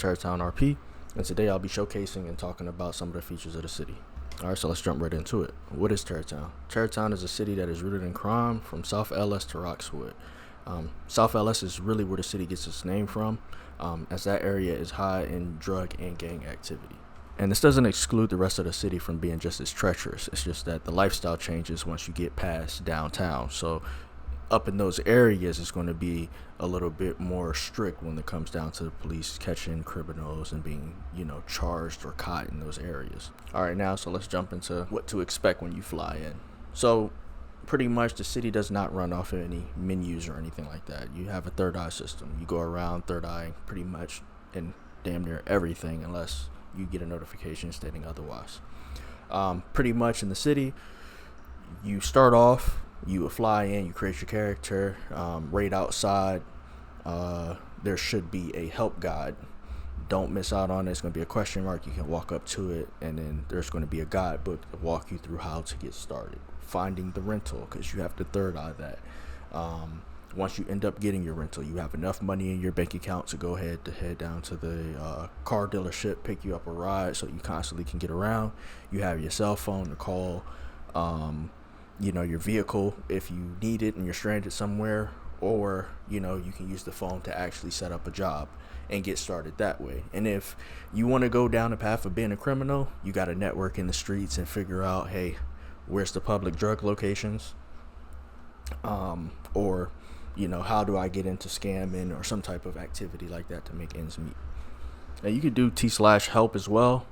TerrorTownRP, and today I'll be showcasing and talking about some of the features of the city. Alright, so let's jump right into it. What is Ter Toown? Ter Toown is a city that is rooted in crime from South LS to Roxwood. South LS is really where the city gets its name from, as that area is high in drug and gang activity. And this doesn't exclude the rest of the city from being just as treacherous. It's just that the lifestyle changes once you get past downtown. So up in those areas, it's going to be a little bit more strict when it comes down to the police catching criminals and being, charged or caught in those areas. All right, now, so let's jump into what to expect when you fly in. So pretty much the city does not run off of any menus or anything like that. You have a third eye system. You go around third eye pretty much in damn near everything unless you get a notification stating otherwise. Pretty much in the city, you start off, you would fly in, you create your character, right outside there should be a help guide. Don't miss out on it. It's going to be a question mark. You can walk up to it, and then there's going to be a guidebook to walk you through how to get started. Finding the rental, because you have to third eye that. Once you end up getting your rental, you have enough money in your bank account to go ahead to head down to the car dealership, pick you up a ride so you constantly can get around. You have your cell phone to call your vehicle if you need it and you're stranded somewhere, or you can use the phone to actually set up a job and get started that way. And if you want to go down the path of being a criminal, you got to network in the streets and figure out, hey, where's the public drug locations, or how do I get into scamming or some type of activity like that to make ends meet. Now you could do T/help as well,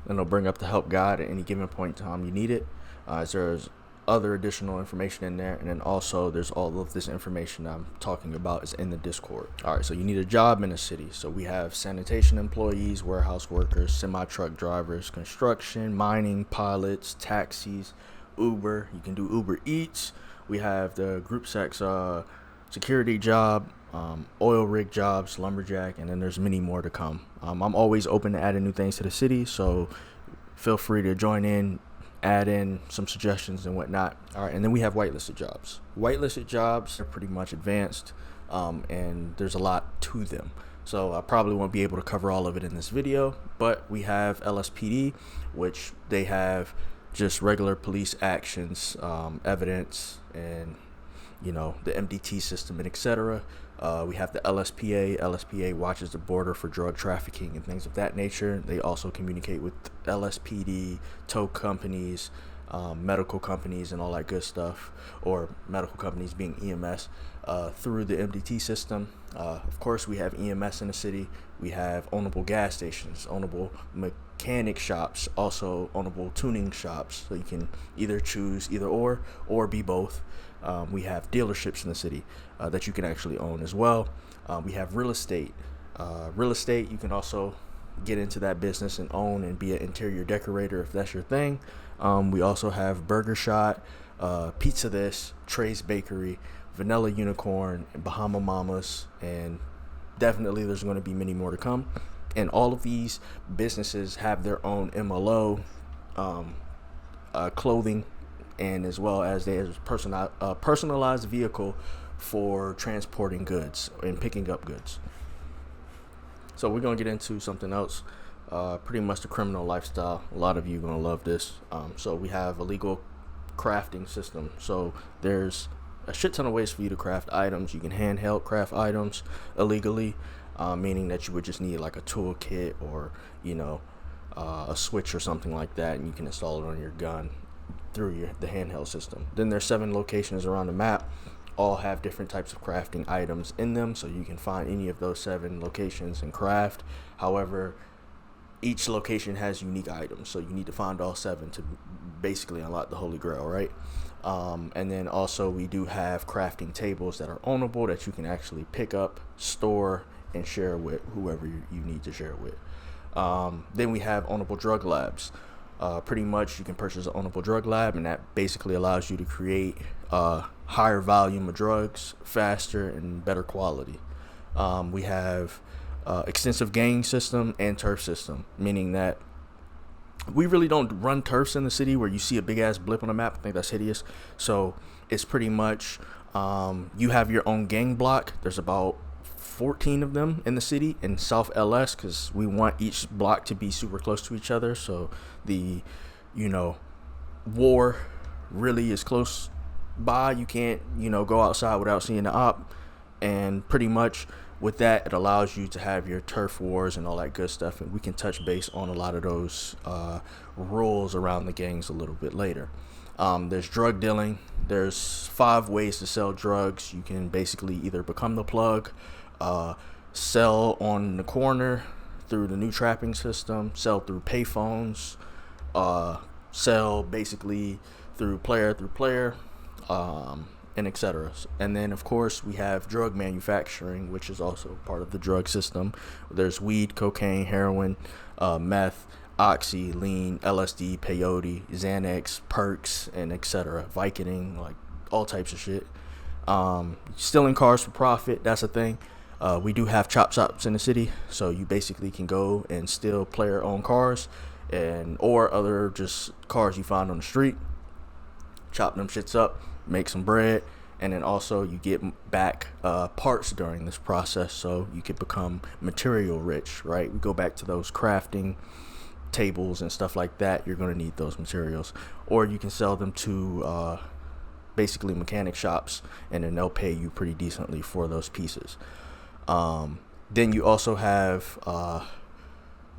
and it'll bring up the help guide at any given point in time you need it. There's other additional information in there, and then also there's all of this information I'm talking about is in the Discord. All right, so you need a job in the city. So we have sanitation employees, warehouse workers, semi-truck drivers, construction, mining, pilots, taxis, Uber. You can do Uber Eats. We have the group sex security job, oil rig jobs, lumberjack, and then there's many more to come. I'm always open to adding new things to the city, so feel free to join in, add in some suggestions and whatnot. All right, and then we have whitelisted jobs. Whitelisted jobs are pretty much advanced, and there's a lot to them. So I probably won't be able to cover all of it in this video, but we have LSPD, which they have just regular police actions, evidence, and the MDT system and etc. We have the LSPA. LSPA watches the border for drug trafficking and things of that nature. They also communicate with LSPD, tow companies, medical companies, and all that good stuff, or medical companies being EMS, through the MDT system. Of course, we have EMS in the city. We have ownable gas stations, ownable mechanic shops, also ownable tuning shops. So you can either choose either or be both. We have dealerships in the city that you can actually own as well. We have real estate. You can also get into that business and own and be an interior decorator if that's your thing. We also have Burger Shot, Pizza This, Trey's Bakery, Vanilla Unicorn, and Bahama Mamas, and definitely there's going to be many more to come. And all of these businesses have their own MLO, clothing, and as well as there's personalized vehicle for transporting goods and picking up goods. So we're going to get into something else, pretty much the criminal lifestyle. A lot of you are going to love this. So we have a legal crafting system. So there's a shit ton of ways for you to craft items. You can handheld craft items illegally, meaning that you would just need like a toolkit or a switch or something like that, and you can install it on your gun through the handheld system. Then there's 7 locations around the map, all have different types of crafting items in them, so you can find any of those 7 locations and craft. However, each location has unique items, so you need to find all 7 to basically unlock the holy grail, right? And then also we do have crafting tables that are ownable that you can actually pick up, store, and share with whoever you need to share it with. Then we have ownable drug labs. Pretty much you can purchase an ownable drug lab, and that basically allows you to create higher volume of drugs faster and better quality. We have extensive gang system and turf system, meaning that we really don't run turfs in the city where you see a big ass blip on the map. I think that's hideous. So it's pretty much you have your own gang block. There's about 14 of them in the city in South LS, because we want each block to be super close to each other. So the, war really is close by. You can't, go outside without seeing the op. And pretty much with that, it allows you to have your turf wars and all that good stuff. And we can touch base on a lot of those rules around the gangs a little bit later. There's drug dealing. There's 5 ways to sell drugs. You can basically either become the plug, sell on the corner through the new trapping system, sell through payphones, sell basically through player, and etc. And then, of course, we have drug manufacturing, which is also part of the drug system. There's weed, cocaine, heroin, meth, oxy, lean, LSD, peyote, Xanax, perks, and etc. Vicodin, like all types of shit. Stealing cars for profit, that's a thing. We do have chop shops in the city, so you basically can go and steal player-owned cars or other just cars you find on the street, chop them shits up, make some bread, and then also you get back parts during this process, so you could become material rich, right? We go back to those crafting tables and stuff like that. You're going to need those materials, or you can sell them to basically mechanic shops, and then they'll pay you pretty decently for those pieces. Then you also have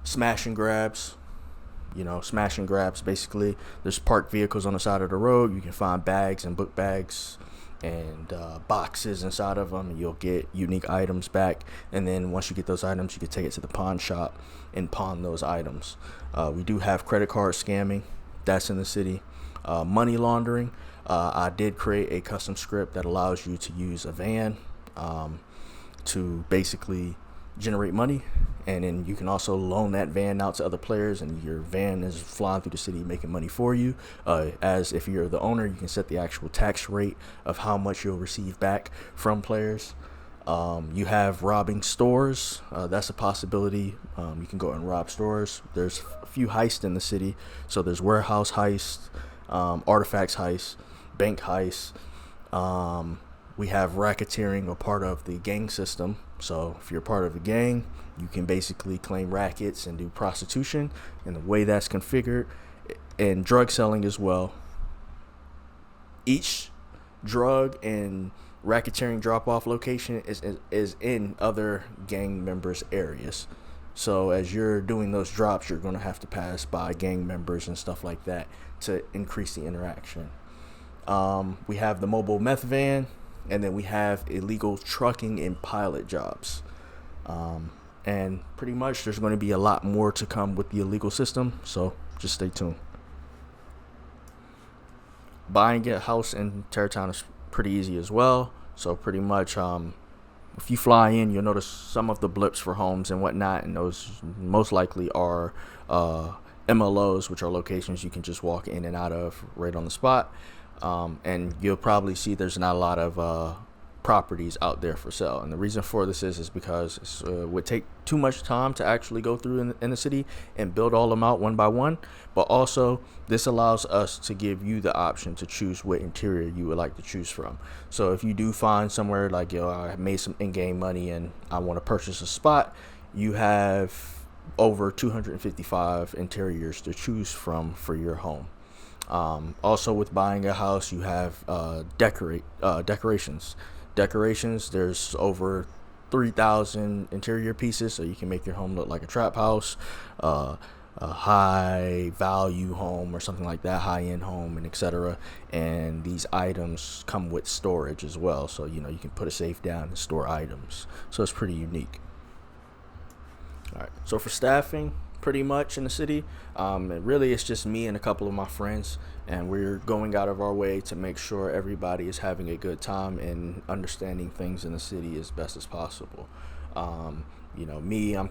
smash and grabs. Smash and grabs, basically there's parked vehicles on the side of the road. You can find bags and book bags and boxes inside of them, and you'll get unique items back. And then once you get those items, you can take it to the pawn shop and pawn those items. We do have credit card scamming. That's in the city. Money laundering. I did create a custom script that allows you to use a van to basically generate money, and then you can also loan that van out to other players, and your van is flying through the city making money for you. As if you're the owner, you can set the actual tax rate of how much you'll receive back from players. You have robbing stores. That's a possibility. You can go and rob stores. There's a few heists in the city, so there's warehouse heist, artifacts heist, bank heist. We have racketeering, or part of the gang system. So if you're part of a gang, you can basically claim rackets and do prostitution, and the way that's configured, and drug selling as well. Each drug and racketeering drop-off location is in other gang members' areas. So as you're doing those drops, you're going to have to pass by gang members and stuff like that to increase the interaction. We have the mobile meth van. And then we have illegal trucking and pilot jobs. And pretty much there's going to be a lot more to come with the illegal system, so just stay tuned. Buying a house in Ter Toown is pretty easy as well. So pretty much if you fly in, you'll notice some of the blips for homes and whatnot, and those most likely are MLOs, which are locations you can just walk in and out of right on the spot. And you'll probably see there's not a lot of properties out there for sale. And the reason for this is because it would take too much time to actually go through in the city and build all them out one by one. But also, this allows us to give you the option to choose what interior you would like to choose from. So if you do find somewhere like, I made some in-game money and I want to purchase a spot, you have over 255 interiors to choose from for your home. Also, with buying a house, you have decorations. There's over 3,000 interior pieces, so you can make your home look like a trap house, a high value home or something like that, high end home, and etc. And these items come with storage as well, so you can put a safe down and store items. So it's pretty unique. All right, so for staffing, pretty much in the city, really it's just me and a couple of my friends, and we're going out of our way to make sure everybody is having a good time and understanding things in the city as best as possible. I'm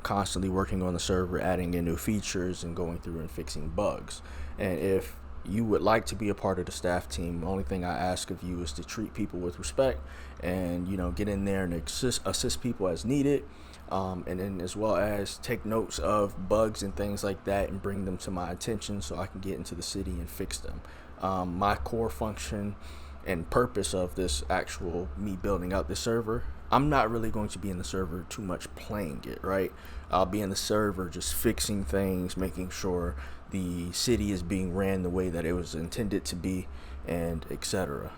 constantly working on the server, adding in new features and going through and fixing bugs. And if you would like to be a part of the staff team, the only thing I ask of you is to treat people with respect and get in there and assist people as needed. And then as well as take notes of bugs and things like that and bring them to my attention so I can get into the city and fix them. My core function and purpose of this me building out this server I'm not really going to be in the server too much playing it, right? I'll be in the server just fixing things, making sure the city is being ran the way that it was intended to be, and etc.